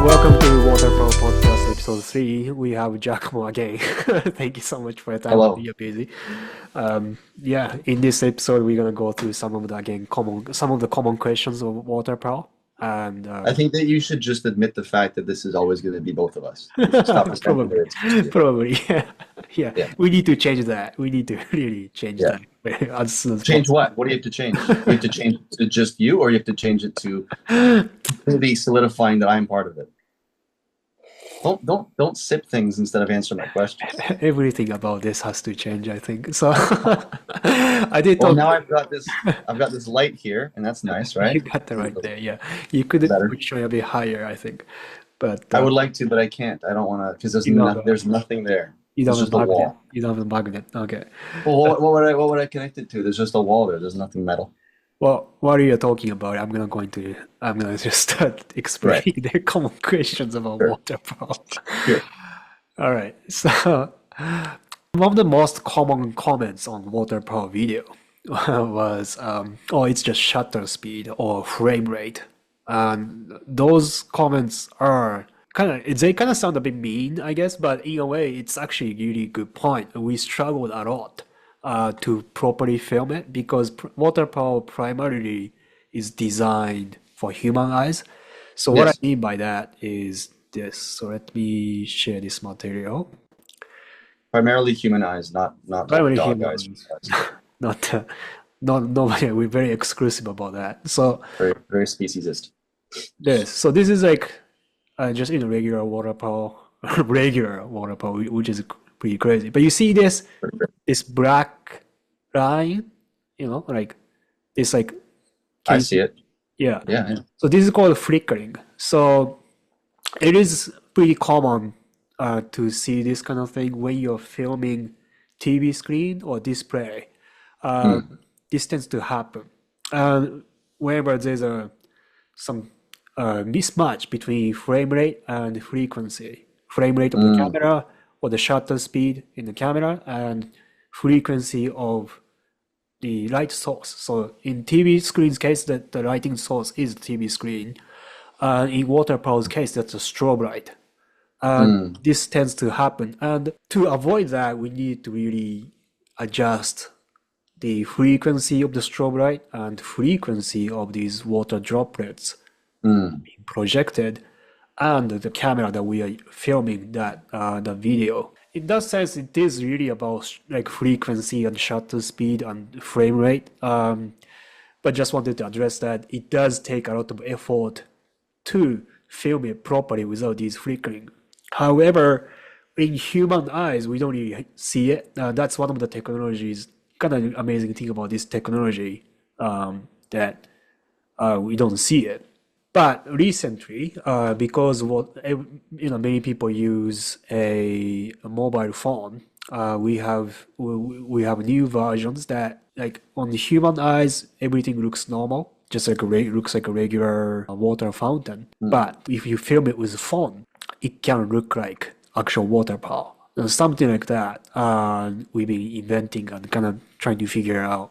welcome to WaterPearl Podcast Episode 3. We have Giacomo again. Thank you so much for your time. Hello. You're busy. In this episode, we're gonna go through some of the common questions of WaterPearl, and I think that you should just admit the fact that this is always going to be both of us. You should stop pretending that it's just you. probably, yeah. Yeah. We need to change that. We need to really change Yeah. that as soon as Change possible. what? What do you have to change? You have to change it to just you, or you have to change it to completely solidifying that I'm part of it. Don't sip things instead of answering my questions. Everything about this has to change, I think. So I did Well, talk. now I've got this light here, and that's nice, right? You got that right there. Yeah, you could Better. push it a bit higher, I think, but I would like to, but I can't. I don't want to because You don't there's nothing there. you don't It's have just a a magnet. wall. You don't have a magnet. Okay. Well, what would I connect it to? There's just a wall there. There's nothing metal. Well, while you're talking about it, I'm gonna just start explaining the common questions about Sure. WaterPearl. Sure. All right. So one of the most common comments on WaterPearl video was, "Oh, it's just shutter speed or frame rate," and those comments are they kind of sound a bit mean, I guess, but in a way, it's actually a really good point. We struggled a lot to properly film it because WaterPearl primarily is designed for human eyes. So what I Yes. mean by that is this. So let me share this material. Primarily human eyes, not like Primarily dog human eyes. eyes. Not we're very exclusive about that. So Very, very speciesist. so this is like just in a regular WaterPearl, which is pretty crazy. But you see this black line, like this like I see it. yeah. Yeah. So this is called flickering. So it is pretty common to see this kind of thing when you're filming TV screen or display. This tends to happen. Whenever there's some mismatch between frame rate and frequency, frame rate of the camera or the shutter speed in the camera and frequency of the light source. So in TV screen's case, that the lighting source is the TV screen. In WaterPearl's case, that's a strobe light. This tends to happen. And to avoid that, we need to really adjust the frequency of the strobe light and frequency of these water droplets being projected and the camera that we are filming the video. In that sense, it is really about like frequency and shutter speed and frame rate. But just wanted to address that it does take a lot of effort to film it properly without these flickering. However, in human eyes, we don't really see it. That's one of the technologies, kind of amazing thing about this technology, that we don't see it. But recently, because many people use a mobile phone, we have new versions that like on the human eyes everything looks normal, just like looks like a regular water fountain. But if you film it with a phone, it can look like actual WaterPearl. Something like that. We've been inventing and kind of trying to figure out.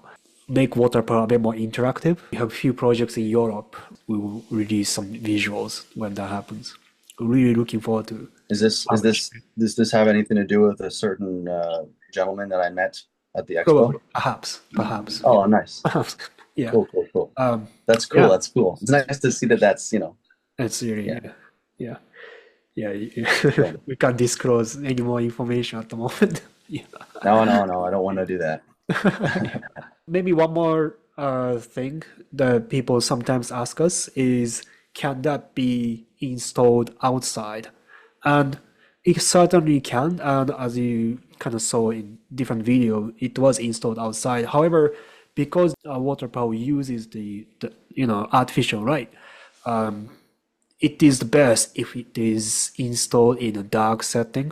Make WaterPearl a bit more interactive. We have a few projects in Europe. We will release some visuals when that happens. Really looking forward to. Does this have anything to do with a certain gentleman that I met at the expo? Probably, perhaps. Oh, nice. Yeah. Cool. That's cool. Yeah. That's cool. It's nice to see that. That's It's really yeah. Yeah. We can't disclose any more information at the moment. Yeah. No. I don't want to do that. Maybe one more thing that people sometimes ask us is, can that be installed outside? And it certainly can. And as you kind of saw in different video, it was installed outside. However, because WaterPearl uses the artificial light, it is the best if it is installed in a dark setting,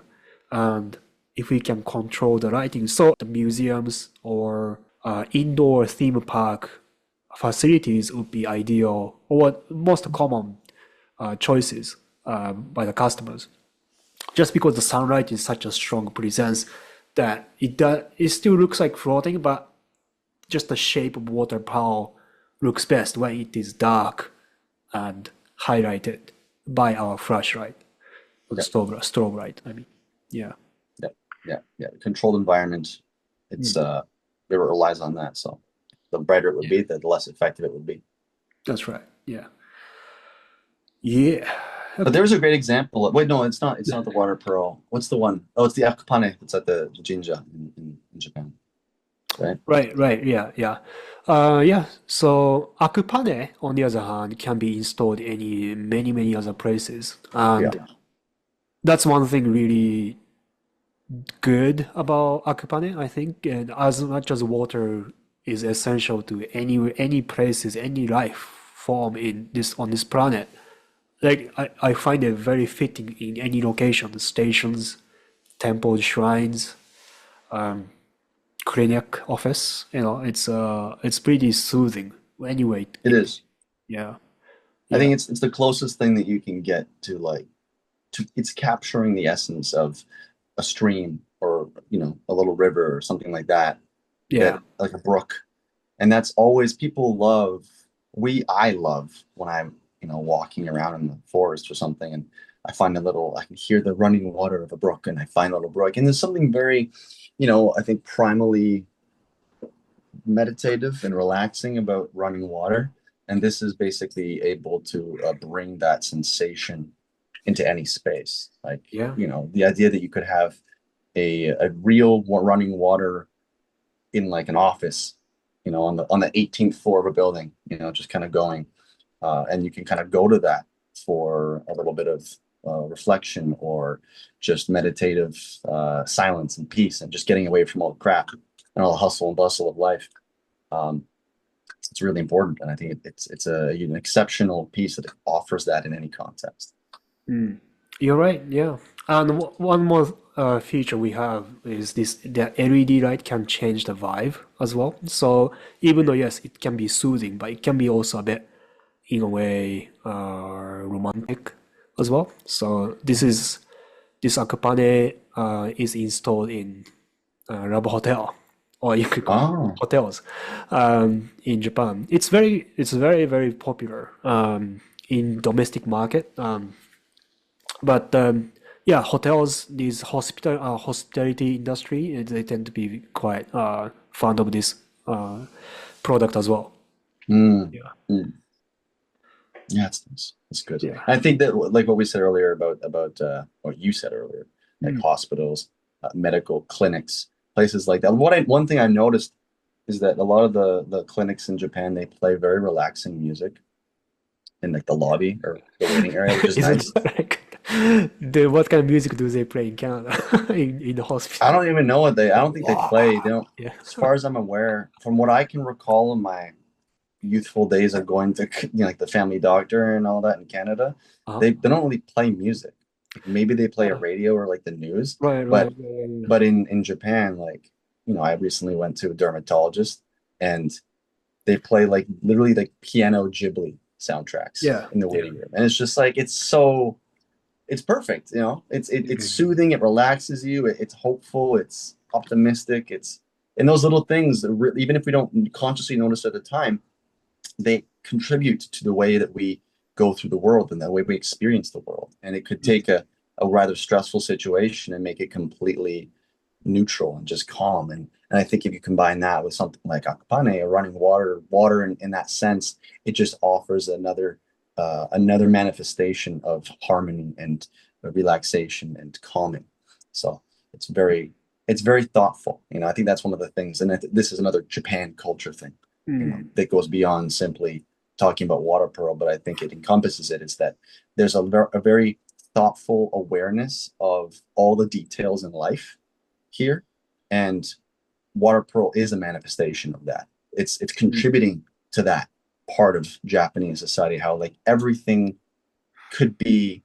and if we can control the lighting. So the museums or indoor theme park facilities would be ideal, or most common choices by the customers. Just because the sunlight is such a strong presence that it still looks like floating, but just the shape of WaterPearl looks best when it is dark and highlighted. by our flashlight, or the Yeah, strobe light. I mean, yeah. yeah, yeah. Controlled environment. It's Mm, it relies on that. So the brighter it would yeah, be, the less effective it would be. that's right. Yeah, yeah. But there's a great example of, wait, no, it's not. It's not the water pearl. What's the one? Oh, it's the Aqpane. It's at the Jinja in Japan, right? Right. Yeah, yeah. Yeah. So Aqpane, on the other hand, can be installed many other places, Yeah, and that's one thing really good about Aqpane, I think. And as much as water is essential to any places, any life form in this on this planet, like I find it very fitting in any location, stations, temples, shrines, clinic, office. It's pretty soothing. Anyway, it is. yeah, I yeah, think it's the closest thing that you can get to like to it's capturing the essence of a stream or a little river or something like that, yeah, that like a brook. And that's always people love I love when I'm walking around in the forest or something, and I can hear the running water of a brook, and I find a little brook, and there's something very I think primally meditative and relaxing about running water. And this is basically able to bring that sensation into any space. Like, yeah, the idea that you could have a real running water in like an office, on the 18th floor of a building, just kind of going, and you can kind of go to that for a little bit of reflection or just meditative silence and peace and just getting away from all the crap and all the hustle and bustle of life. Um, it's really important, and I think it's an exceptional piece that offers that in any context. mm. You're right. Yeah, and one more feature we have is this: the LED light can change the vibe as well. So even though yes, it can be soothing, but it can be also a bit, in a way, romantic as well. So this Akapane is installed in Love Hotel, or you could call Oh, hotels, in Japan. It's very popular in domestic market. But yeah, hotels, these hospitality industry, they tend to be quite fond of this product as well. mm, Yeah, mm. Yeah, it's good. yeah. I think that like what we said earlier about what you said earlier, like Mm. hospitals, medical clinics, places like that. One thing I noticed is that a lot of the clinics in Japan, they play very relaxing music in like the lobby or the waiting area, which is Isn't nice. that like what kind of music do they play in Canada in the I hospital? don't even know I Like don't think they play. They don't, yeah. as far as I'm aware, from what I can recall in my youthful days of going to like the family doctor and all that in Canada, Uh-huh. they don't really play music. Like maybe they play a Uh, radio or like the news, right. but Yeah. in Japan, like I recently went to a dermatologist and they play like literally like piano Ghibli soundtracks Yeah. in the Yeah. waiting room, and it's just like it's perfect. It's Mhm. soothing. It relaxes you. It's hopeful. It's optimistic. It's and those little things, even if we don't consciously notice at the time, they contribute to the way that we go through the world and the way we experience the world. And it could take a rather stressful situation and make it completely neutral and just calm. And I think if you combine that with something like Akpane or running water in that sense, it just offers another manifestation of harmony and relaxation and calming. So it's very thoughtful. I think that's one of the things, and this is another Japan culture thing, Mm. that goes beyond simply talking about water pearl, but I think it encompasses it. Is that there's a very thoughtful awareness of all the details in life here, and water pearl is a manifestation of that. It's Mm. contributing to that part of Japanese society, how like everything could be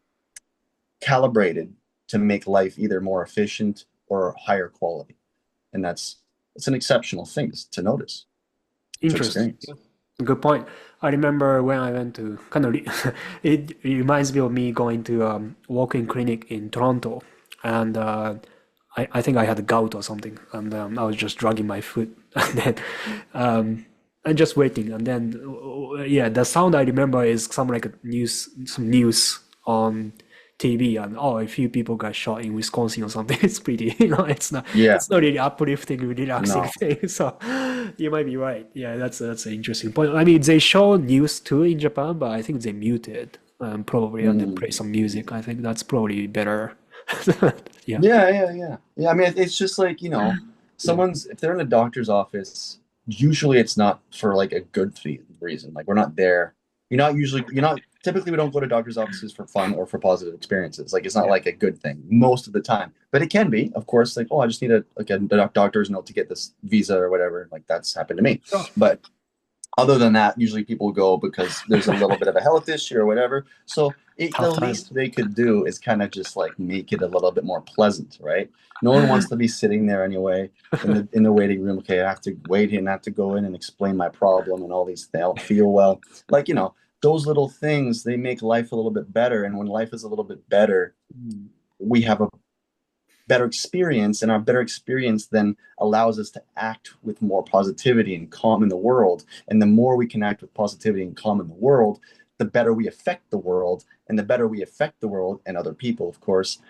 calibrated to make life either more efficient or higher quality. And it's an exceptional thing to notice, to Interesting. experience. Yeah. Good point. I remember when I went to kind of it reminds me of me going to walk-in clinic in Toronto, and I think I had a gout or something, and I was just dragging my foot, and then and just waiting, and then yeah, the sound I remember is some like a some news on TV and oh, a few people got shot in Wisconsin or something. It's pretty, Yeah, it's not really uplifting, relaxing no. thing. So you might be right. Yeah, that's an interesting point. I mean, they show news too in Japan, but I think they muted probably and then Mm. play some music. I think that's probably better. Yeah, Yeah, yeah, yeah. Yeah, I mean, it's just like, yeah, someone's, if they're in a doctor's office, usually it's not for like a good reason. Like we're not there. Typically we don't go to doctor's offices for fun or for positive experiences. Like it's not yeah. like a good thing most of the time, but it can be, of course, like, oh, I just need a doctor's note to get this visa or whatever. Like that's happened to me. Oh, But other than that, usually people go because there's a little bit of a health issue or whatever. So the tough time. least they could do is kind of just like make it a little bit more pleasant, right? No one wants to be sitting there anyway in the waiting room. Okay, I have to wait here and I have to go in and explain my problem and all these things. I don't feel well. Like, those little things, they make life a little bit better. And when life is a little bit better, Mm, we have a better experience, and our better experience then allows us to act with more positivity and calm in the world. And the more we can act with positivity and calm in the world, the better we affect the world. And the better we affect the world and other people, of course,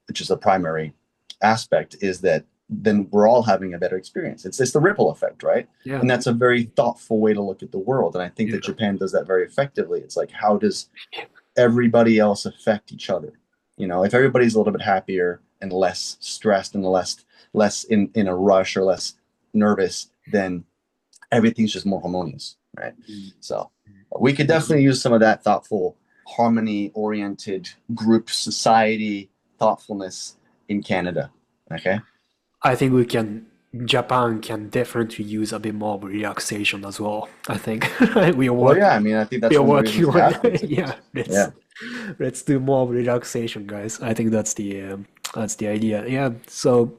which is the primary aspect, is that then we're all having a better experience. It's the ripple effect, right? yeah, And that's a very thoughtful way to look at the world. And I think that yeah. Japan does that very effectively. It's like, how does everybody else affect each other? If everybody's a little bit happier and less stressed and less in a rush or less nervous, then everything's just more harmonious, right? Mm. So we could definitely use some of that thoughtful, harmony-oriented group society thoughtfulness in Canada. Okay. I think Japan can definitely use a bit more of relaxation as well. I think we are Well, yeah, working, I mean, I think we that's are one of the working reasons to on have it. partitions. Yeah, Yeah. let's do more of relaxation, guys. I think that's the idea. Yeah. So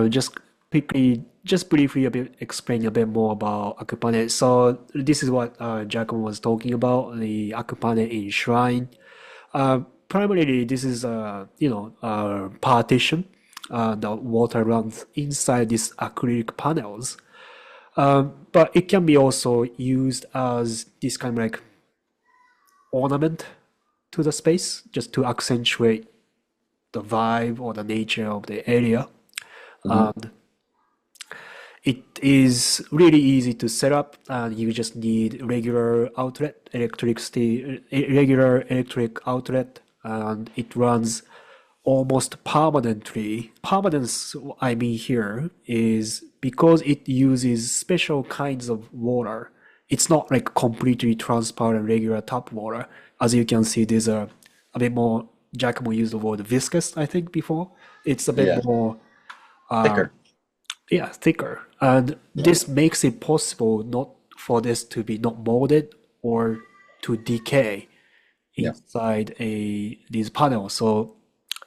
just quickly, just briefly explain a bit more about Aqpane. So this is what Giacomo was talking about, the Aqpane in Shrine. Primarily, this is a partition. The water runs inside these acrylic panels, but it can be also used as this kind of like ornament to the space, just to accentuate the vibe or the nature of the area. Mhm. It is really easy to set up, and you just need regular electric outlet, and it runs almost permanently. Permanence, I mean here, is because it uses special kinds of water. It's not like completely transparent regular tap water. As you can see, there's a bit more. Giacomo used the word viscous, I think, before. It's a bit Yeah. more Thicker. yeah, thicker. And Yeah. this makes it possible not for this to be not molded or to decay Yeah. inside these panels. So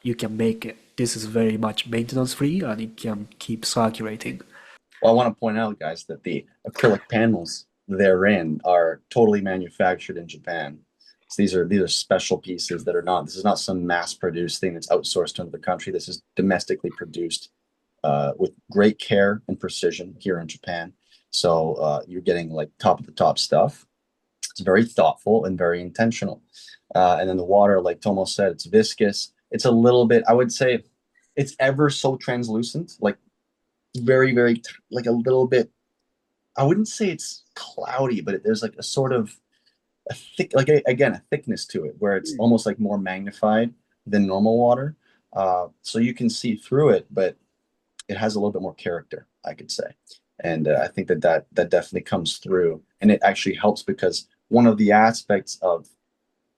you can make it. This is very much maintenance free and it can keep circulating. Well, I want to point out, guys, that the acrylic panels therein are totally manufactured in Japan. So these are special pieces that are not. This is not some mass-produced thing that's outsourced to another country. This is domestically produced with great care and precision here in Japan. So you're getting like top of the top stuff. It's very thoughtful and very intentional. And then the water, like Tomo said, it's viscous. It's a little bit, I would say, it's ever so translucent, like very, very, like a little bit. I wouldn't say it's cloudy, but there's like a sort of a thick, like again, a thickness to it where it's almost like more magnified than normal water. So you can see through it, but it has a little bit more character, I could say. And I think that definitely comes through, and it actually helps because one of the aspects of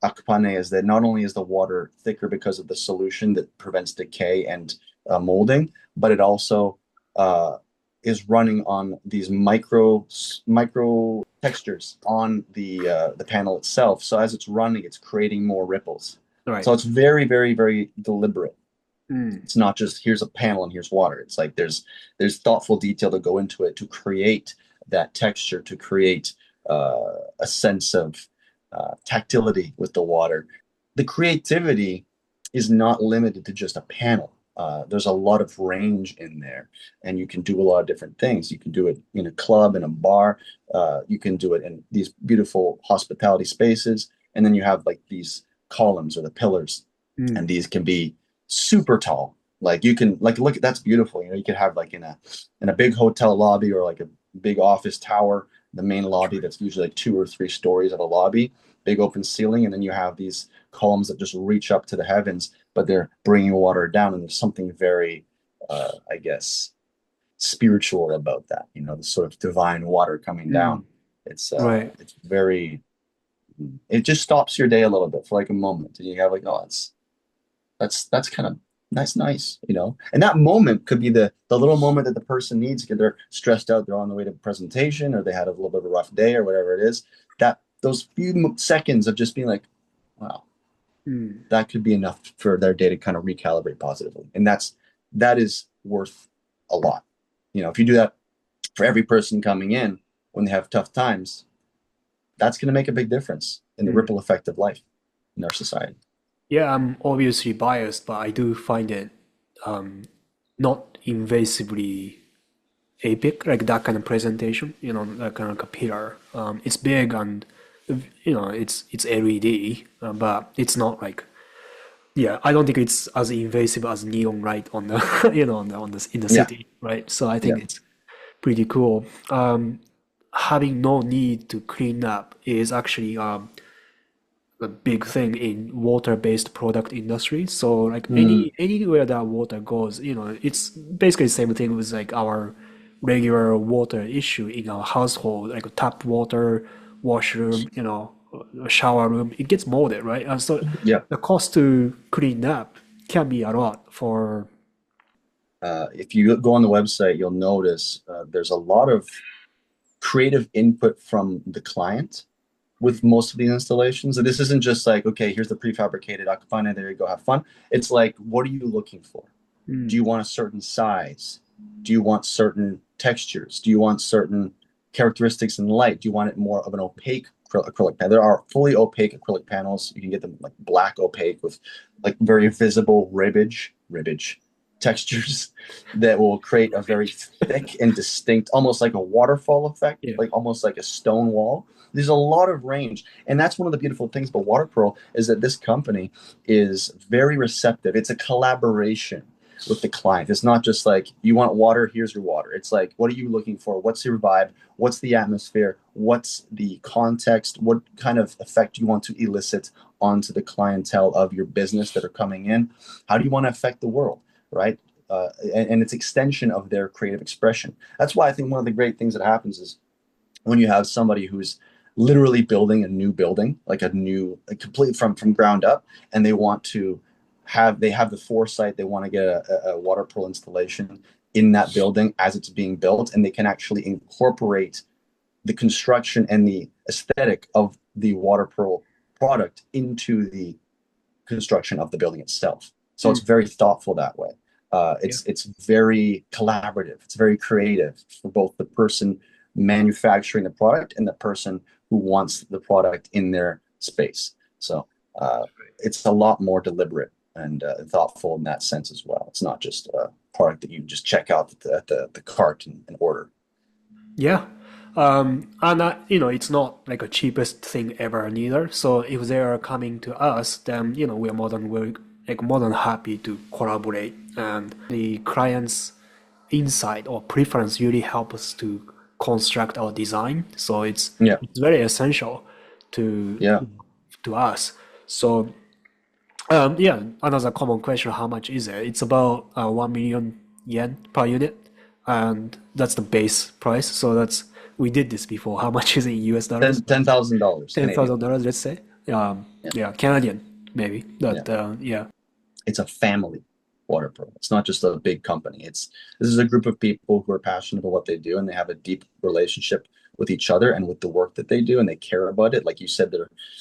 Aqpane is that not only is the water thicker because of the solution that prevents decay and molding, but it also uh, is running on these micro textures on the panel itself. So as it's running, it's creating more ripples. Right. So it's very, very, very deliberate. Mm. It's not just here's a panel and here's water. It's like there's thoughtful detail to go into it to create that texture, to create a sense of tactility with the water. The creativity is not limited to just a panel. There's a lot of range in there, and you can do a lot of different things. You can do it in a club, in a bar. You can do it in these beautiful hospitality spaces, and then you have like these columns or the pillars, Mm. and these can be super tall. Like you can like look, that's beautiful. You could have like in a big hotel lobby or like a big office tower, the main lobby that's usually like 2 or 3 stories of a lobby, big open ceiling, and then you have these columns that just reach up to the heavens, but they're bringing water down, and there's something very, I guess, spiritual about that. The sort of divine water coming down. Mm. Right. It's very, it just stops your day a little bit for like a moment, and you have like, oh, that's kind of that's nice. And that moment could be the little moment that the person needs because they're stressed out, they're on the way to presentation, or they had a little bit of a rough day, or whatever it is. That those few seconds of just being like, wow, Mm. that could be enough for their day to kind of recalibrate positively, and that is worth a lot. If you do that for every person coming in when they have tough times, that's going to make a big difference in the Mm. ripple effect of life in our society. Yeah, I'm obviously biased, but I do find it um, not invasively epic, like that kind of presentation, that kind of like a pillar. It's big and it's LED, but it's not like yeah, I don't think it's as invasive as neon light on the in the Yeah, city, right? So I yeah. think it's pretty cool. Having no need to clean up is actually a big thing in water-based product industry. So like Mm, anywhere that water goes, it's basically the same thing with like our regular water issue in our household, like tap water, washroom, shower room, it gets molded, right? And so yeah. the cost to clean up can be a lot for If you go on the website, you'll notice there's a lot of creative input from the client with most of these installations. And this isn't just like, okay, here's the prefabricated Aqpane, there you go, have fun. It's like, what are you looking for? Do mm, you want a certain size? Do you want certain textures? Do you want certain characteristics in light? Do you want it more of an opaque acrylic panel? There are fully opaque acrylic panels. You can get them like black opaque with like very visible ribbage textures that will create a very thick and distinct, almost like a waterfall effect, yeah. like almost like a stone wall. There's a lot of range, and that's one of the beautiful things about WaterPearl is that this company is very receptive. It's a collaboration with the client. It's not just like, you want water, here's your water. It's like, what are you looking for? What's your vibe? What's the atmosphere? What's the context? What kind of effect do you want to elicit onto the clientele of your business that are coming in? How do you want to affect the world, right? And it's extension of their creative expression. That's why I think one of the great things that happens is when you have somebody who's literally building a new building, like a complete from ground up, and they have the foresight, they want to get a WaterPearl installation in that building as it's being built, and they can actually incorporate the construction and the aesthetic of the WaterPearl product into the construction of the building itself. So it's Mm, very thoughtful that way. yeah. It's very collaborative. It's very creative for both the person manufacturing the product and the person who wants the product in their space. So it's a lot more deliberate and thoughtful in that sense as well. It's not just a product that you just check out the cart and order. Yeah. And it's not like a cheapest thing ever neither. So if they are coming to us, then we're more than happy to collaborate. And the client's insight or preference really help us to construct our design. So it's Yeah, it's very essential to yeah. to us. So yeah, another common question, how much is it? It's about 1 million yen per unit, and that's the base price. So we did this before. How much is it in US dollars? $10,000 Canadian. $10,000, let's say. Yeah, Yeah, Canadian maybe. yeah. But yeah. It's a family WaterPearl. It's not just a big company. This is a group of people who are passionate about what they do, and they have a deep relationship with each other and with the work that they do, and they care about it. Like you said,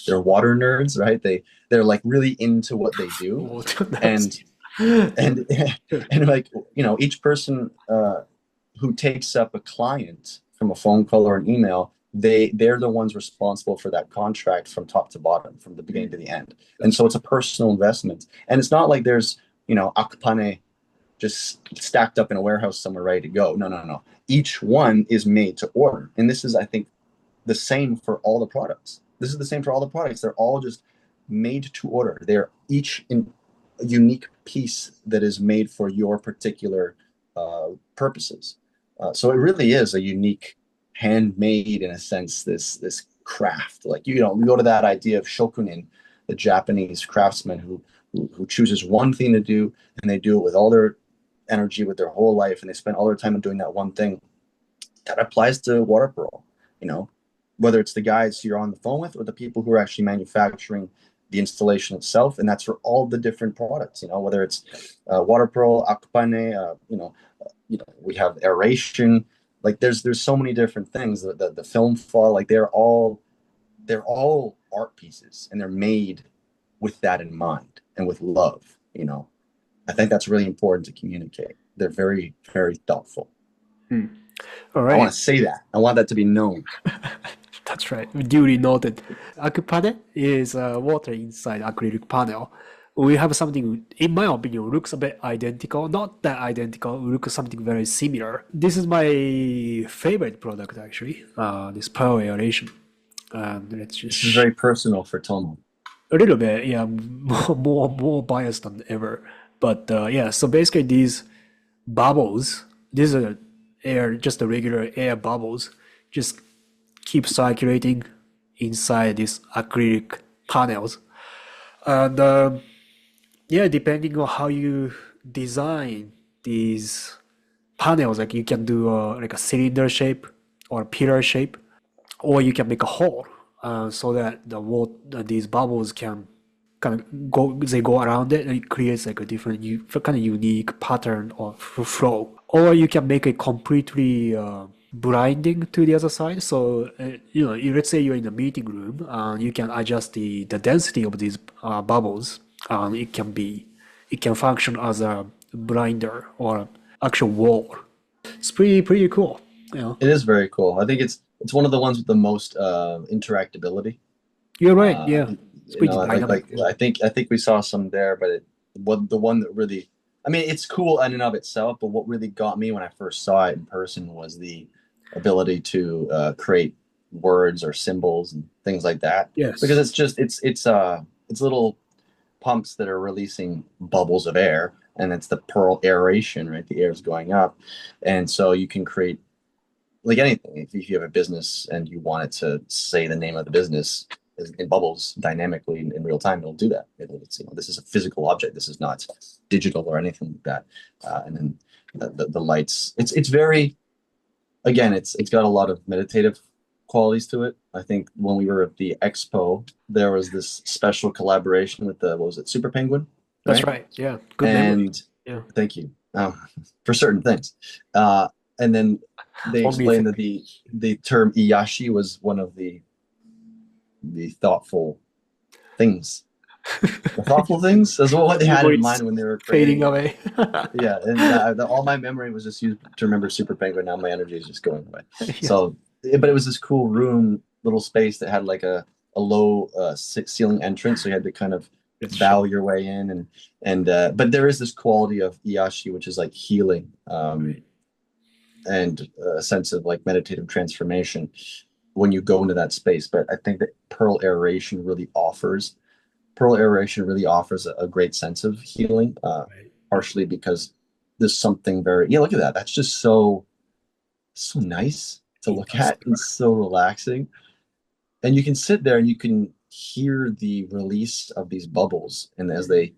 they're water nerds, right? They're like really into what they do, Oh, that's and and and like each person who takes up a client from a phone call or an email, they're the ones responsible for that contract from top to bottom, from the beginning to the end. And that's so it's a personal investment. And it's not like there's Aqpane just stacked up in a warehouse somewhere ready to go. No, no, no. Each one is made to order. And this is, I think, the same for all the products. This is the same for all the products. They're all just made to order. They're each in a unique piece that is made for your particular purposes. So it really is a unique, handmade in a sense, this craft. Like, you know, we go to that idea of shokunin, the Japanese craftsman who chooses one thing to do, and they do it with all their energy, with their whole life, and they spend all their time doing that one thing. That applies to WaterPearl, you know, whether it's the guys you're on the phone with or the people who are actually manufacturing the installation itself. And that's for all the different products, you know, whether it's WaterPearl, Aqpane, we have aeration. Like, there's so many different things. The film fall, like they're all art pieces, and they're made with that in mind and with love, you know. I think that's really important to communicate. They're very, very thoughtful. Hmm. All I want right. to say that. I want that to be known. That's right. Duly noted. Aqpane is water inside acrylic panel. We have something, in my opinion, looks a bit identical. Not that identical, looks something very similar. This is my favorite product, actually. This Pearl Airation. Let's This is just very personal for Tomo. a little bit, yeah, more biased than ever. But yeah, so basically these bubbles, these are air, just the regular air bubbles, just keep circulating inside these acrylic panels. And yeah, depending on how you design these panels, like you can do like a cylinder shape or a pillar shape, or you can make a hole so that the water, these bubbles can kind of go around it, and it creates like a different kind of unique pattern of flow. Or you can make it completely blinding to the other side. So let's say you're in a meeting room, you can adjust the density of these bubbles. It can function as a blinder or actual wall. It's pretty cool. You know, It is very cool. I think it's one of the ones with the most interactability. you're right. Uh, Yeah, it's you know, pretty dynamic. I think we saw some there, but the one that really, I mean, it's cool in and of itself. But what really got me when I first saw it in person was the ability to create words or symbols and things like that. Because Yes, it's little pumps that are releasing bubbles of air, and it's the pearl aeration, right? The air is going up, and so you can create like anything. If you have a business and you want it to say the name of the business in bubbles dynamically in real time, it'll do that. It's, this is a physical object. This is not digital or anything like that. And then the lights. It's very, again. It's got a lot of meditative qualities to it. I think when we were at the expo, there was this special collaboration with the, what was it, Super Penguin, that's right? right. Yeah, good memory. And Yeah, thank you, for certain things. And then they only explained thing. that the term iyashi was one of the thoughtful things. The thoughtful things is what they had in Memories mind when they were fading creating it. away. Yeah, and all my memory was just used to remember Super Penguin. Now my energy is just going away. Yeah, So, but it was this cool room, little space that had like a low ceiling entrance, so you had to kind of that's true. bow your way in, but there is this quality of iyashi, which is like healing, Right. and a sense of like meditative transformation when you go into that space. But I think that Pearl Aeration really offers a great sense of healing, Right. partially because there's something very, yeah, look at that. That's just so nice to look at and Industrial. so relaxing. And you can sit there and you can hear the release of these bubbles. And as they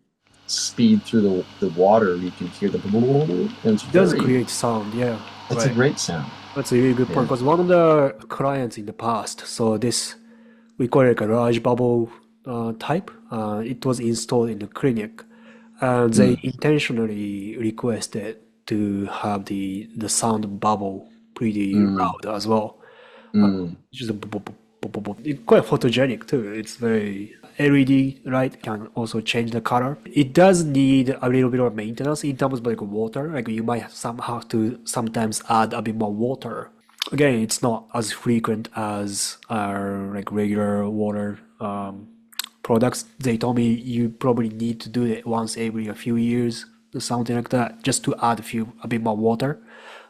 speed through the water, you can hear the and It does create sound. Yeah, it's a right. great sound. That's a really good point Yeah. because one of the clients in the past, so this we call it like a large bubble type. It was installed in the clinic, and they Mm, intentionally requested to have the sound bubble pretty mm, loud as well. mm. Just a it's quite photogenic too. It's very LED light can also change the color. It does need a little bit of maintenance in terms of like water. Like you might somehow to sometimes add a bit more water. Again, it's not as frequent as our like regular water products. They told me you probably need to do it once every a few years or something like that, just to add a bit more water,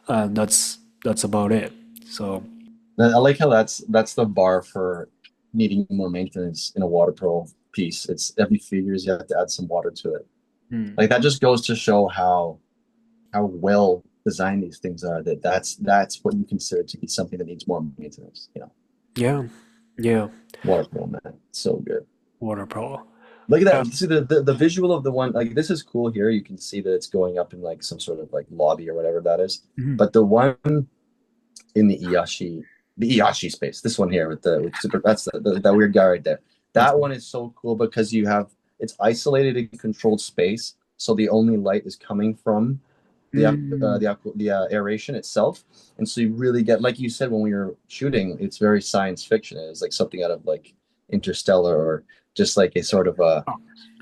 and that's about it. So I like how that's the bar for needing more maintenance in a WaterPearl piece. It's every few years you have to add some water to it. Mm. Like that just goes to show how well designed these things are. That's what you consider to be something that needs more maintenance. You know, Yeah, yeah, WaterPearl, man, so good. WaterPearl. Look at Yeah. that. See the visual of the one, like this is cool here. You can see that it's going up in like some sort of like lobby or whatever that is. Mhm. But the one in the Iyashi space, this one here with super, that's that weird guy right there. That's That one is so cool because you have it's isolated in controlled space, so the only light is coming from mm, the aeration itself, and so you really get, like you said when we were shooting, it's very science fiction. It's like something out of like Interstellar, or just like a sort of oh,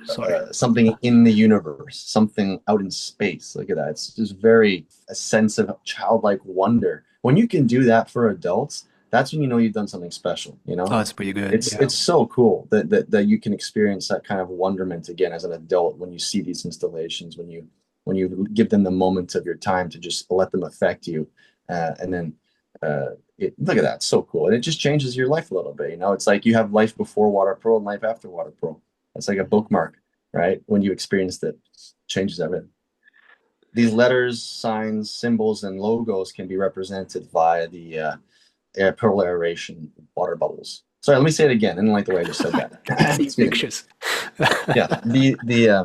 sorry. something in the universe, something out in space. Look at that. It's just very a sense of childlike wonder. When you can do that for adults, that's when you know you've done something special, you Oh, know? that's pretty good. Yeah. It's so cool that you can experience that kind of wonderment again as an adult when you see these installations, when you give them the moment of your time to just let them affect you, and then look at that, so cool, and it just changes your life a little bit. You know, it's like you have life before WaterPearl and life after WaterPearl. It's like a bookmark, right? When you experience it, changes everything. These letters, signs, symbols, and logos can be represented via the Pearl Airation water bubbles. Sorry, let me say it again. I didn't like the way I just said that. Any Excuse me. pictures? Yeah,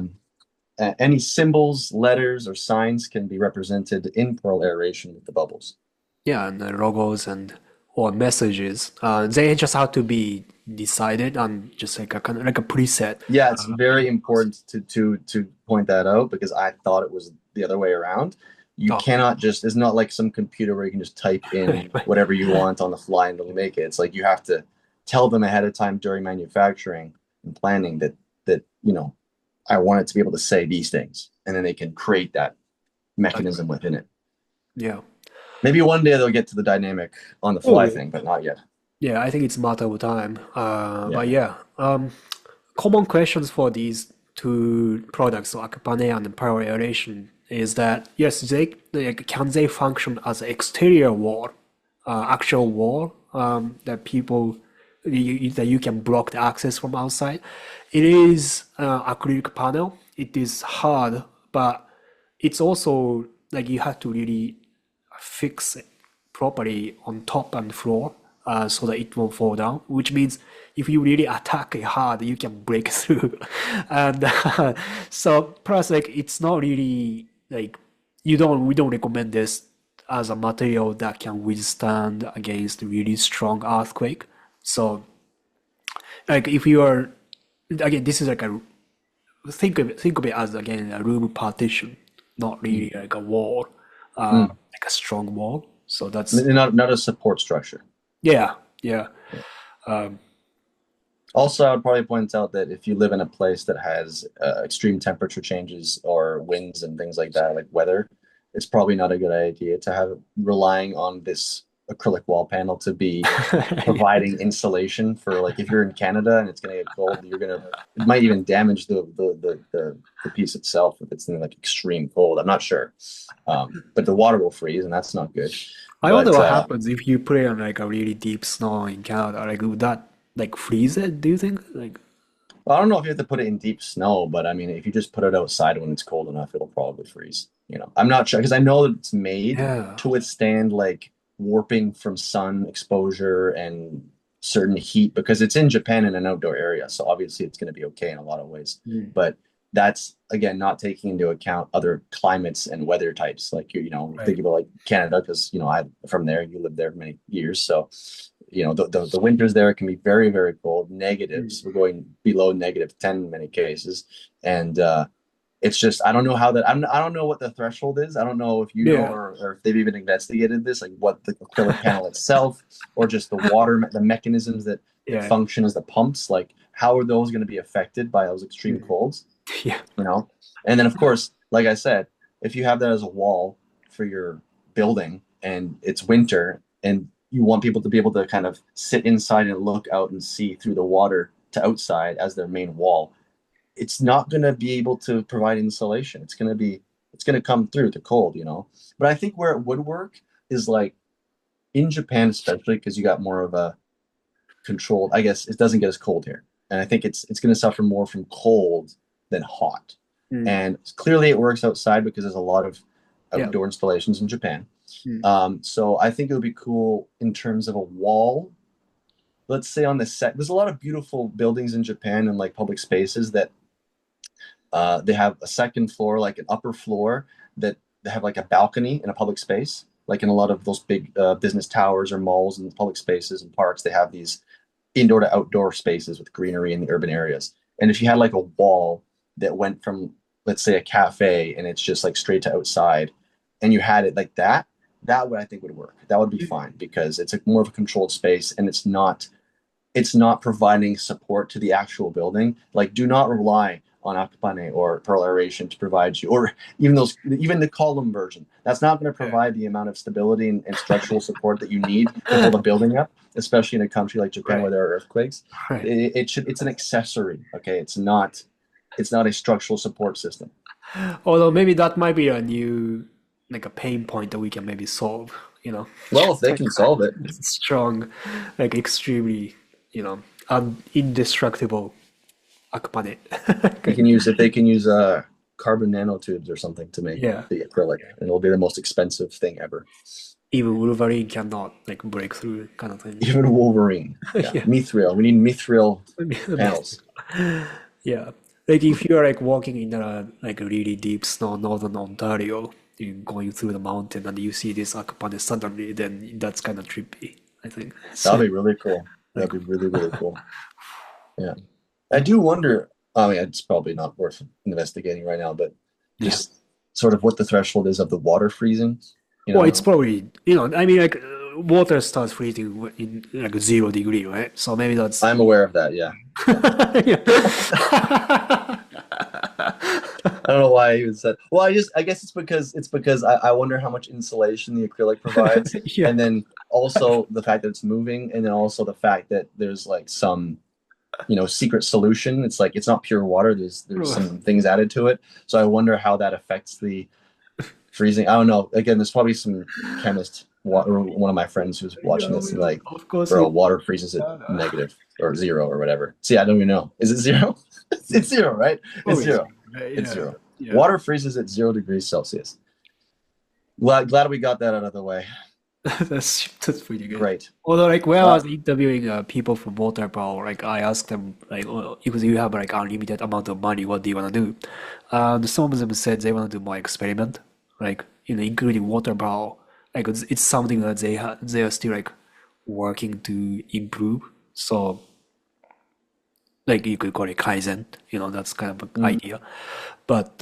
any symbols, letters, or signs can be represented in Pearl Airation with the bubbles. Yeah, and the logos and or messages. They just have to be decided on just like a kind of like a preset. Yeah, it's very important to point that out because I thought it was the other way around. You Oh, cannot just, it's not like some computer where you can just type in whatever you want on the fly and it'll make it. It's like you have to tell them ahead of time during manufacturing and planning that, you know, I want it to be able to say these things. And then they can create that that's mechanism right. within it. Yeah. Maybe one day they'll get to the dynamic on the fly Oh, thing, but not yet. yeah, I think it's a matter of time. Yeah. But yeah, common questions for these two products, so Aqpane and Pearl Airation, is that yes, can they function as exterior wall, actual wall that people that you can block the access from outside. It is acrylic panel. It is hard, but it's also like you have to really fix it properly on top and floor so that it won't fall down, which means if you really attack it hard, you can break through. And so plus like it's not really like we don't recommend this as a material that can withstand against really strong earthquake. So like if you are again, this is like a think of it as again a room partition, not really like a wall, Mm. like a strong wall. So that's Not a support structure. yeah, yeah, Also, I would probably point out that if you live in a place that has extreme temperature changes or winds and things like that, like weather, it's probably not a good idea to have relying on this acrylic wall panel to be yeah, providing insulation for, like, if you're in Canada and it's going to get cold, it might even damage the piece itself if it's in like extreme cold. I'm not sure. But the water will freeze and that's not good. I wonder But what happens if you put it on like a really deep snow in Canada. Like, would that like freeze it? Do you think? Like, well, I don't know if you have to put it in deep snow, but I mean, if you just put it outside when it's cold enough, it'll probably freeze. You know, I'm not sure because I know that it's made yeah, to withstand like warping from sun exposure and certain heat because it's in Japan in an outdoor area. So obviously it's going to be okay in a lot of ways. mm, But that's again not taking into account other climates and weather types. Like you know, right. think about like Canada because you know I'm from there. You lived there many years, so you know the winters there can be very very cold, Mm, negatives, we're going below -10 in many cases, and it's just I don't know how that I don't know what the threshold is. I don't know if you know, yeah, or if they've even investigated this, like what the acrylic panel itself or just the water, the mechanisms that yeah, function as the pumps, like how are those going to be affected by those extreme mm, colds, yeah, you know? And then of course, like I said, if you have that as a wall for your building and it's winter and you want people to be able to kind of sit inside and look out and see through the water to outside as their main wall, it's not going to be able to provide insulation. It's going to come through the cold, you know. But I think where it would work is like in Japan, especially because you got more of a controlled. I guess it doesn't get as cold here, and I think it's going to suffer more from cold than hot. Mm. And clearly, it works outside because there's a lot of Yeah. outdoor installations in Japan. Mm. So I think it would be cool in terms of a wall. Let's say on the set, there's a lot of beautiful buildings in Japan and like public spaces that they have a second floor, like an upper floor that they have like a balcony in a public space. Like in a lot of those big business towers or malls and public spaces and parks, they have these indoor to outdoor spaces with greenery in the urban areas. And if you had like a wall that went from, let's say, a cafe and it's just like straight to outside, and you had it like that, that would I think would work. That would be fine because it's like more of a controlled space and it's not providing support to the actual building. Like, do not rely on Aqpane or Pearl Airation to provide you, or even the column version. That's not going to provide the amount of stability and structural support that you need to hold a building up, especially in a country like Japan Right. where there are earthquakes. Right. It's an accessory. Okay, it's not a structural support system. Although maybe that might be a new, like a pain point that we can maybe solve, you know. Well, if they can solve it, Strong, like extremely, indestructible Akpane. if they can use carbon nanotubes or something to make Yeah. the acrylic, and it'll be the most expensive thing ever. Even Wolverine cannot like break through kind of thing. Even Wolverine. Yeah. Yeah. Mithril. We need mithril panels. Yeah. Like if you're like walking in a like a really deep snow, northern Ontario, you're going through the mountain and you see this Akpane suddenly, then that's kind of trippy, I think. That'd be really cool. That'd be really, really cool. Yeah. I do wonder, I mean, it's probably not worth investigating right now, but just sort of what the threshold is of the water freezing. Well, it's probably, I mean, like water starts freezing in like 0 degree, right? So maybe that's. I'm aware of that, yeah. I don't know why I even said. Well, I guess it's because I wonder how much insulation the acrylic provides, Yeah. and then also the fact that it's moving, and then also the fact that there's like some, secret solution. It's like it's not pure water. There's some things added to it. So I wonder how that affects the freezing. I don't know. Again, there's probably some chemist, or one of my friends who's watching this, and like, Of course. bro, water freezes at negative or 0 or whatever. See, I don't even know. Is it 0? It's 0, right? It's 0. It's 0. Yeah. Water freezes at 0 degrees Celsius. Glad we got that out of the way. That's pretty good. Great. Although, like, when I was interviewing people from WaterPearl, like, I asked them, like, because you have like unlimited amount of money, what do you want to do? Some of them said they want to do more experiment, like, including WaterPearl. Like, it's something that they are still like working to improve. So, like, you could call it Kaizen, that's kind of an idea. But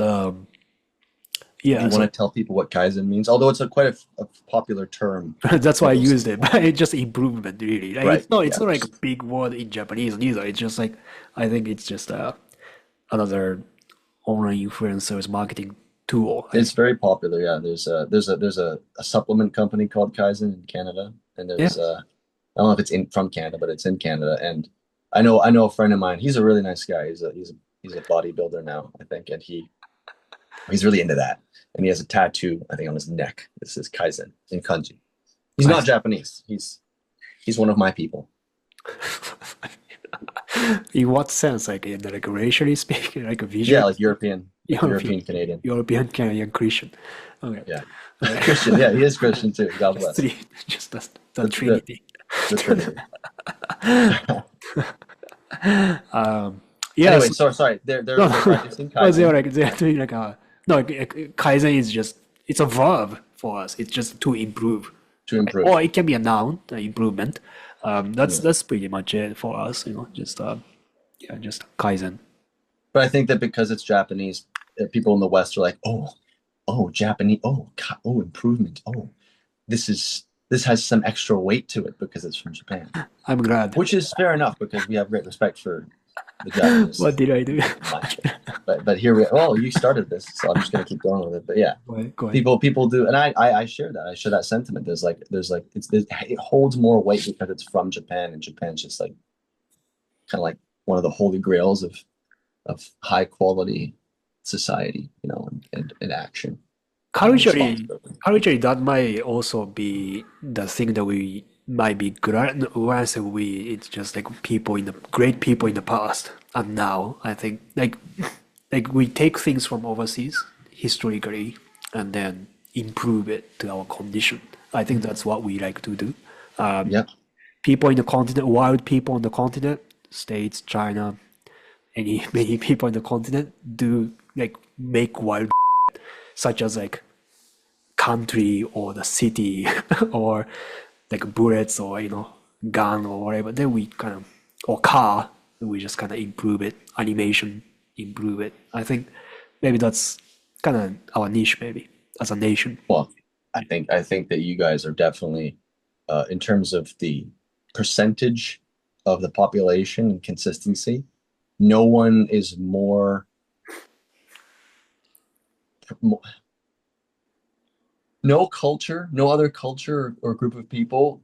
yeah, You want to tell people what Kaizen means? Although it's quite a popular term. that's why I used it. But it's just improvement, really. Like, Right, it's not like a big word in Japanese neither. It's just like I think it's just another online influencers marketing tool. It's very popular. Yeah, there's a supplement company called Kaizen in Canada, and there's I don't know if it's from Canada, but it's in Canada. And I know a friend of mine. He's a really nice guy. He's a bodybuilder now, I think, and he's really into that. And he has a tattoo, I think, on his neck. This is Kaizen in kanji. He's not Japanese. He's one of my people. In what sense? Like racially speaking, like a visual? Yeah, like European Canadian. European Canadian Christian. Okay. Yeah. Christian. Yeah, he is Christian too. God bless. Just the Trinity. The Trinity. Yeah. Anyway, sorry. They're practicing Kaizen. They're doing like Kaizen is just it's a verb for us. It's just to improve. To improve. Or it can be a noun, improvement. That's pretty much it for us. Just Kaizen. But I think that because it's Japanese, people in the West are like, oh, Japanese, improvement. Oh, this has some extra weight to it because it's from Japan. I'm glad. Which is fair enough because we have great respect for the Japanese. What did I do? But here you started this, so I'm just gonna keep going with it. But yeah, go ahead. People do, and I share that. I share that sentiment. It holds more weight because it's from Japan, and Japan's just like kind of like one of the holy grails of high quality society, and action. Culturally, that might also be the thing that we might be grand. When I say we, it's just like people in the great people in the past and now. I think like we take things from overseas historically and then improve it to our condition. I think that's what we like to do. Yeah. People in the continent, wild people on the continent, States, China, any many people in the continent do like make wild such as like country or the city or like bullets or gun or whatever. Then we kind of or car, we just kind of improve it, animation, improve it. I think maybe that's kind of our niche maybe as a nation. Well, I think that you guys are definitely, in terms of the percentage of the population and consistency, no one is mo- no culture, no other culture or group of people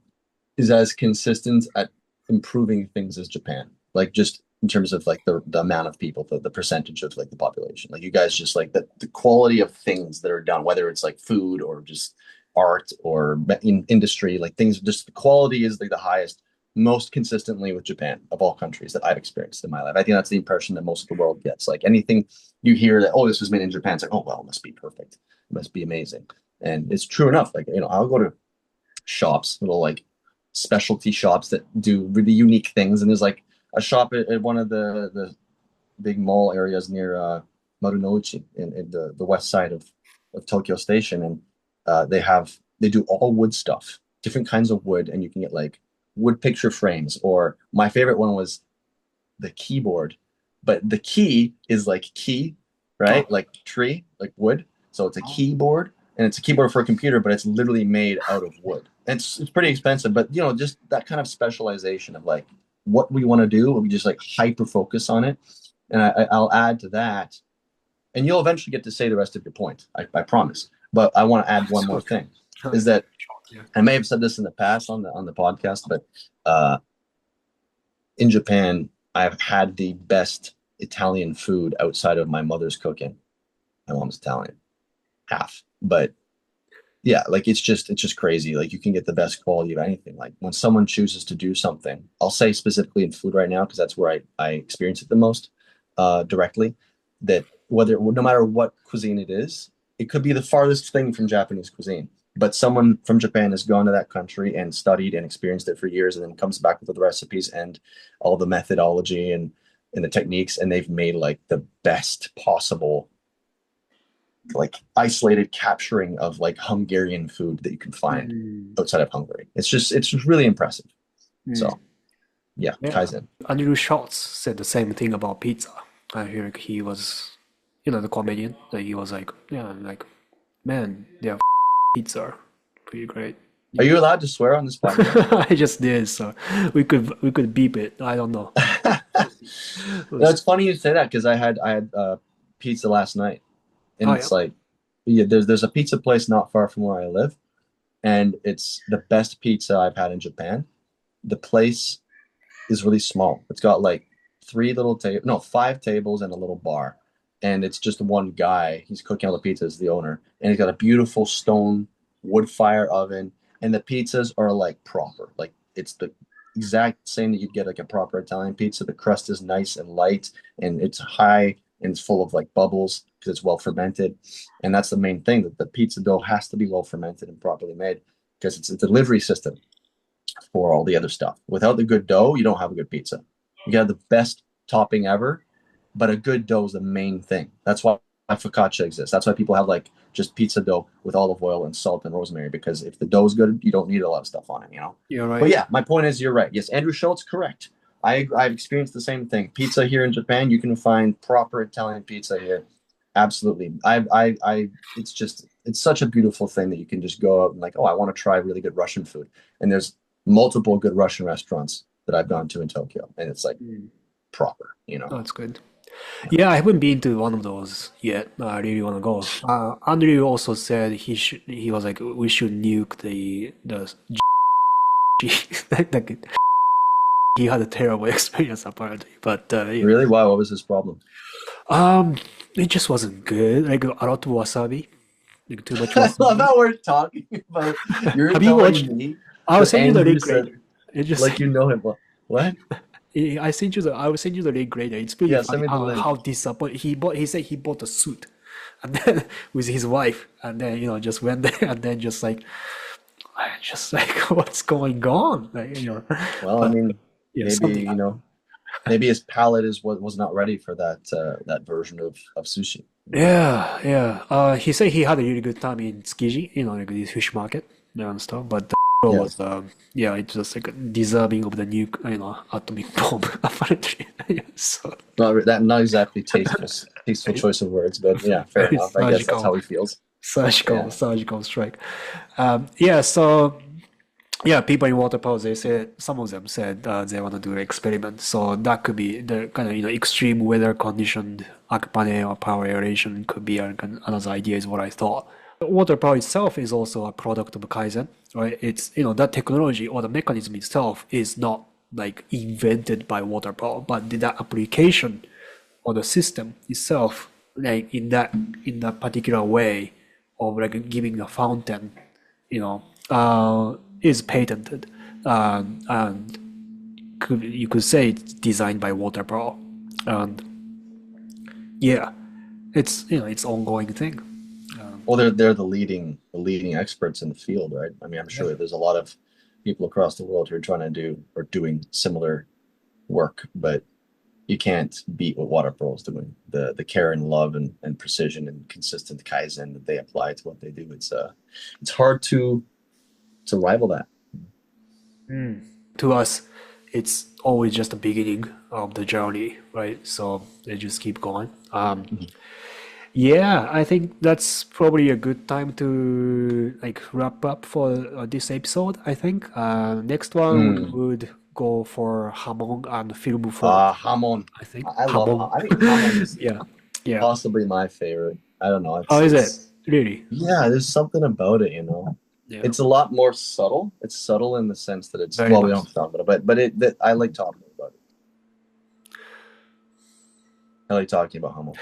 is as consistent at improving things as Japan. Like just in terms of like the amount of people, the percentage of like the population. Like you guys just like the quality of things that are done, whether it's like food or just art or in industry, like things just the quality is like the highest, most consistently with Japan of all countries that I've experienced in my life. I think that's the impression that most of the world gets. Like anything you hear that, oh, this was made in Japan, it's like, oh well, it must be perfect. It must be amazing. And it's true enough. Like, I'll go to shops, little like specialty shops that do really unique things. And there's like a shop at one of the big mall areas near Marunouchi in the west side of Tokyo Station. And they do all wood stuff, different kinds of wood. And you can get like wood picture frames, or my favorite one was the keyboard. But the key is like key, right? Oh, Like tree, like wood. So it's a keyboard, and it's a keyboard for a computer, but it's literally made out of wood. And it's pretty expensive, but just that kind of specialization of like what we want to do, we just like hyper focus on it. And I'll add to that, and you'll eventually get to say the rest of your point. I promise. But I want to add one more so thing, is that yeah. I may have said this in the past on the podcast, but in Japan, I've had the best Italian food outside of my mother's cooking. My mom's Italian, half, but yeah, like it's just crazy. Like you can get the best quality of anything. Like when someone chooses to do something, I'll say specifically in food right now because that's where I experience it the most directly. That no matter what cuisine it is, it could be the farthest thing from Japanese cuisine. But someone from Japan has gone to that country and studied and experienced it for years, and then comes back with the recipes and all the methodology and the techniques, and they've made like the best possible like isolated capturing of like Hungarian food that you can find Mm, outside of Hungary. It's just really impressive. mm. So yeah, Yeah. Kaizen. Andrew Schulz said the same thing about pizza. I hear he was, the comedian. That he was like, yeah, like, man, their pizza are pretty great. Are Yeah. you allowed to swear on this podcast? I just did, so we could beep it. I don't know. It No, was, it's funny you say that because I had pizza last night, and oh it's yeah. like yeah, there's a pizza place not far from where I live, and it's the best pizza I've had in Japan. The place is really small. It's got like five tables and a little bar. And it's just one guy. He's cooking all the pizzas, the owner. And he's got a beautiful stone wood fire oven. And the pizzas are like proper. Like it's the exact same that you'd get like a proper Italian pizza. The crust is nice and light, and it's high, and it's full of like bubbles because it's well fermented. And that's the main thing, that the pizza dough has to be well fermented and properly made, because it's a delivery system for all the other stuff. Without the good dough, you don't have a good pizza. You got the best topping ever, but a good dough is the main thing. That's why focaccia exists. That's why people have like just pizza dough with olive oil and salt and rosemary, because if the dough is good, you don't need a lot of stuff on it. You're But right. yeah, my point is, you're right. Yes, Andrew Schultz, correct. I've experienced the same thing. Pizza here in Japan, you can find proper Italian pizza here. Absolutely. It's such a beautiful thing that you can just go out and like, oh, I want to try really good Russian food. And there's multiple good Russian restaurants that I've gone to in Tokyo, and it's like Mm, proper. that's good. Yeah, I haven't been to one of those yet. I really want to go. Andrew also said he was like, we should nuke the like, he had a terrible experience apparently, but yeah. Really? Wow, what was his problem? Um, it just wasn't good. Like a lot of wasabi, like too much I love wasabi. how we're talking about you're Have you telling watched? me. I'll The send you the angry link said, later. It just like you know him. What? I will send you the link later. It's pretty Yeah, funny send me the how link. disappointed he said he bought a suit and then with his wife and then just went there and then just like what's going on? Like, Well, I but mean, yeah, maybe, something happened. maybe his palate was not ready for that version of sushi. Yeah, yeah. He said he had a really good time in Tsukiji, like this fish market and stuff. But the Yeah, was, yeah, it's just like deserving of the new, atomic bomb apparently. Yeah, so not exactly tasteful choice of words, but yeah, fair very enough. I guess that's surgical, how he feels. surgical, Yeah. surgical strike. Yeah. So yeah, people in WaterPearl, they said some of them said they want to do an experiment. So that could be the kind of extreme weather conditioned Aqpane or power aeration could be another idea is what I thought. WaterPearl itself is also a product of Kaizen, right? It's that technology or the mechanism itself is not like invented by WaterPearl, but that application or the system itself, like in that particular way of like giving a fountain, is patented, and you could say it's designed by WaterPearl, and yeah, it's ongoing thing. Well, they're the leading experts in the field, right? I mean, I'm Yeah. sure there's a lot of people across the world who are trying to do or doing similar work, but you can't beat what WaterPearl is doing. The care and love and precision and consistent Kaizen that they apply to what they do. It's hard to rival that. To us, it's always just the beginning of the journey, right? So they just keep going. Yeah, I think that's probably a good time to like wrap up for this episode. I think next one we Mm. would go for Hamon and film form. Hamon. I think I love. Hamon. I think Hamon is Yeah, yeah. possibly my favorite. I don't know. How It's is it? it's Really? yeah. There's something about it. Yeah, It's a lot more subtle. It's subtle in the sense that it's very well, we don't nice. have to talk about it, but I like talking about it. I like talking about Hamon.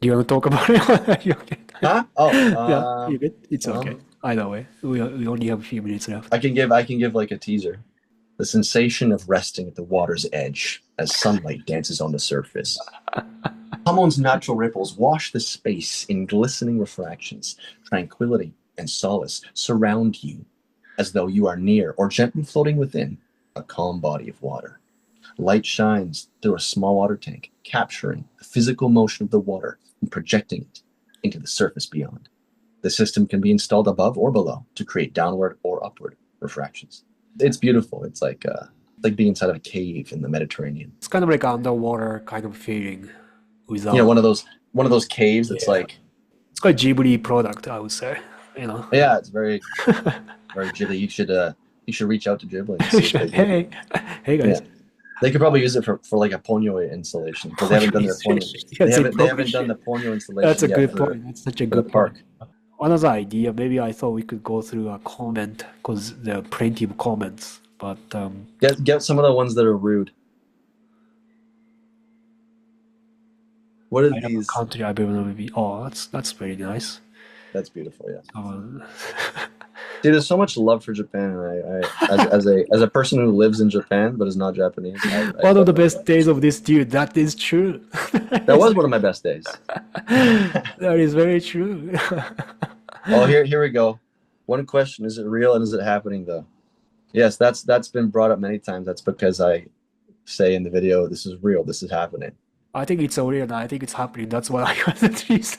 Do you want to talk about it? You okay? Huh? Oh, Yeah, you good? It's okay. well, Either way, we only have a few minutes left. I can give like a teaser. The sensation of resting at the water's edge as sunlight dances on the surface. Hamon's natural ripples wash the space in glistening refractions. Tranquility and solace surround you as though you are near or gently floating within a calm body of water. Light shines through a small water tank, capturing the physical motion of the water and projecting it into the surface beyond. The system can be installed above or below to create downward or upward refractions. It's beautiful. It's like being inside of a cave in the Mediterranean. It's kind of like underwater kind of feeling You know, without. one of those caves that's Yeah, like, it's quite Ghibli product, I would say. yeah, it's very Ghibli. You should reach out to Ghibli and see if they do. Hey, hey Yeah, guys. they could probably use it for like a Ponyo installation because they haven't done their Ponyo. Yeah, They they haven't they probably haven't done should. the Ponyo That's installation a yet good for point. That's such a for the good point. park. Another idea, maybe I thought we could go through a comment because there are plenty of comments, but Get some of the ones that are rude. What are I have a these? country I believe maybe. Oh, that's very nice. That's beautiful. Yeah. So, See, there's so much love for Japan, and as a person who lives in Japan but is not Japanese, I one of the felt like best that. days of this dude. That is true. That was one of my best days. That is very true. Oh, here we go. One question: is it real and is it happening though? Yes, that's been brought up many times. That's because I say in the video, this is real. This is happening. I think it's real and I think it's happening. That's what I got the trees.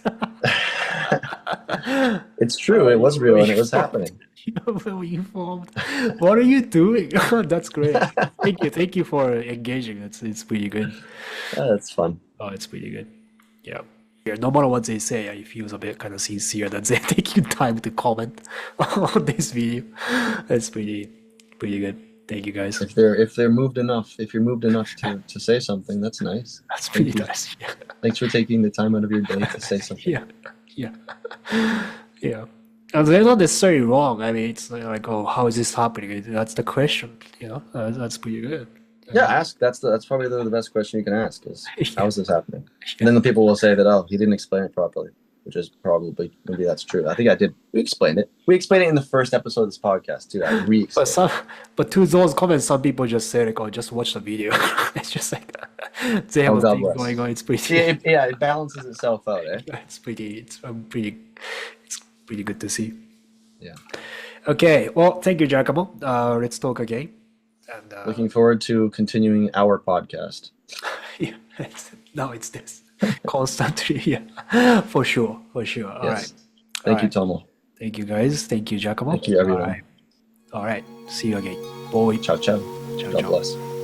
It's true. It was real and it was happening. You're very informed. What are you doing? That's great. Thank you for engaging. It's pretty good. That's fun. Oh, it's pretty good. Yeah. Yeah, no matter what they say, I feel a bit kind of sincere that they take you time to comment on this video. That's pretty good. Thank you guys. If you're moved enough to say something, that's nice. That's Thank pretty you. nice. Yeah. Thanks for taking the time out of your day to say something. Yeah. Yeah. Yeah. And they're not necessarily wrong. I mean, it's like, oh, how is this happening? That's the question, That's pretty good. Yeah, ask. That's probably the best question you can ask is, how is this happening? And then the people will say that, oh, he didn't explain it properly, which is probably, maybe that's true. I think I did. We explained it. We explained it in the first episode of this podcast too. I re-explained it. But to those comments, some people just say like, "Oh, just watch the video." It's just like they have Oh, a God thing bless. going on. It's pretty. Yeah, it balances itself out, eh? It's pretty. It's pretty good to see. Yeah. Okay. Well, thank you, Giacomo. Let's talk again. And Looking forward to continuing our podcast. yeah, now it's this constantly. Yeah, for sure. All Yes. right. Thank you, right. Tomo. Thank you, guys. Thank you, Giacomo. Thank you, everyone. All right. See you again. Bye. Ciao, ciao. Ciao, God ciao. bless.